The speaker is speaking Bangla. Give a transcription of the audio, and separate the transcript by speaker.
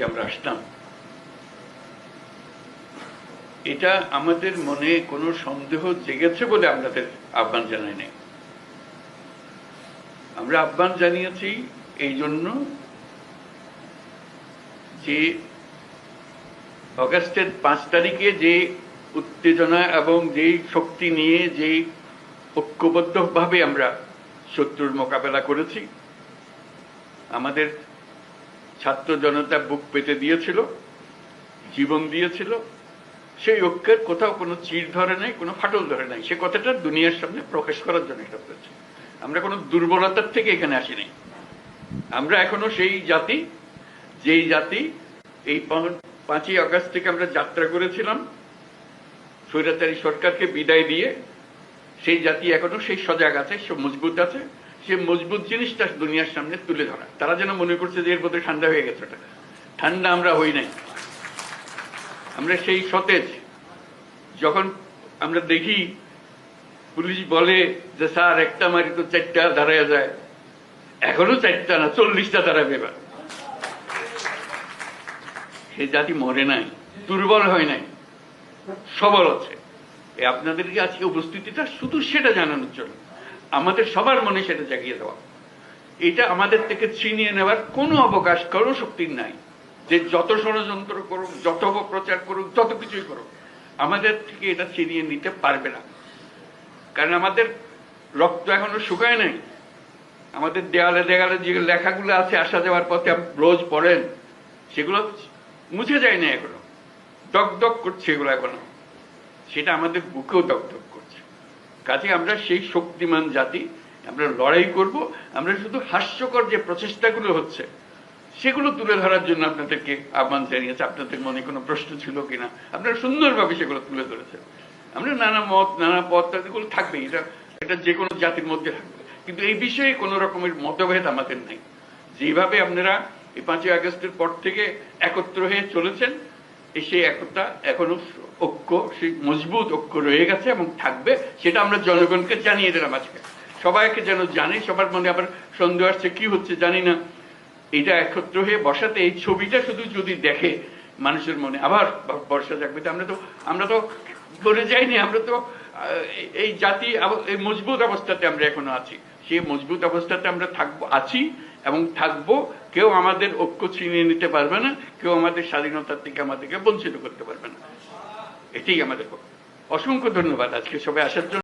Speaker 1: আমরা আসলাম, এটা আমাদের মনে কোনো সন্দেহ জেগেছে বলে আপনাদের আহ্বান জানাই নাই। আমরা আহ্বান জানিয়েছি এই জন্য যে অগাস্টের 5 তারিখে যে উত্তেজনা এবং যেই শক্তি নিয়ে যেই ঐক্যবদ্ধভাবে আমরা শত্রুর মোকাবেলা করেছি, আমাদের ছাত্র জনতা বুক পেতে দিয়েছিল, জীবন দিয়েছিল, সেই ঐক্যের কোথাও কোনো চির ধরে নাই, কোনো ফাটল ধরে নাই। সে কথাটা দুনিয়ার সামনে প্রকাশ করার জন্য এটা করেছি। আমরা কোনো দুর্বলতার থেকে এখানে আসি নাই। আমরা এখনো সেই জাতি, যেই জাতি এই 5ই আগস্ট থেকে আমরা যাত্রা করেছিলাম স্বৈরাচারী সরকারকে বিদায় দিয়ে, সেই জাতি এখনো সেই সজাগ আছে, সে মজবুত আছে। সে মজবুত জিনিসটা দুনিয়ার সামনে তুলে ধরা। তারা যেন মনে করছে যে এর মধ্যে ঠান্ডা হয়ে গেছে। ওটা ঠান্ডা আমরা হই নাই। আমরা সেই সতেজ। যখন আমরা দেখি পুলিশ বলে যে স্যার একটা মারি তো 4টা দাঁড়ায় যায়, এখনো 4টা না 40টা দাঁড়াবে। এবার সেই জাতি মরে নাই, দুর্বল হয় নাই, সবল আছে। আপনাদেরকে আজকে উপস্থিতিটা শুধু সেটা জানানোর জন্য, আমাদের সবার মনে সেটা জাগিয়ে দেওয়া। এটা আমাদের থেকে ছিনিয়ে নেওয়ার কোনো অবকাশ কারো শক্তির নাই। যে যত ষড়যন্ত্র করুক, যত অপপ্রচার করুক, যত কিছুই করুক, আমাদের থেকে এটা ছিনিয়ে নিতে পারবে না। কারণ আমাদের রক্ত এখনো শুকায় নাই। আমাদের দেয়ালে দেয়ালে যে লেখাগুলো আছে আসা যাওয়ার পথে রোজ পড়েন, সেগুলো মুছে যায় না এখনো, দগদগ করছে এগুলো এখনো। সেটা আমাদের বুকেও দগদগ করছে। কাজে আমরা সেই শক্তিমান জাতি, আমরা লড়াই করব। আমরা শুধু হাস্যকর যে প্রচেষ্টাগুলো হচ্ছে সেগুলো তুলে ধরার জন্য আপনাদেরকে আহ্বান জানিয়েছে। আপনাদের মনে কোনো প্রশ্ন ছিল কিনা, আপনারা সুন্দরভাবে সেগুলো তুলে ধরেছেন। আমরা নানা মত, নানা পথ, এগুলো থাকবেই, এটা যে কোনো জাতির মধ্যে থাকবে। কিন্তু এই বিষয়ে কোনো রকমের মতভেদ আমাদের নাই। যেভাবে আপনারা এই 5ই আগস্টের পর থেকে একত্র হয়ে চলেছেন, সেই একতা এখনো ঐক্য, সেই মজবুত ঐক্য রয়ে গেছে এবং থাকবে। সেটা আমরা জনগণকে জানিয়ে দিলাম আজকে। সবাইকে যেন জানে। সবার মনে আবার সন্দেহ আসছে কি হচ্ছে জানি না। এটা একত্র হয়ে বসাতে, এই ছবিটা শুধু যদি দেখে মানুষের মনে আবার বর্ষা জাগবে। আমরা তো বলে যাইনি। আমরা তো এই জাতি এই মজবুত অবস্থাতে আমরা এখনো আছি। সেই মজবুত অবস্থাতে আমরা আছি এবং থাকবো। কেউ আমাদের ঐক্য ছিনিয়ে নিতে পারবে না, কেউ আমাদের স্বাধীনতার থেকে আমাদেরকে বঞ্চিত করতে পারবে না। এটাই আমাদের অসংখ্য ধন্যবাদ আজকে সবাই আসার জন্য।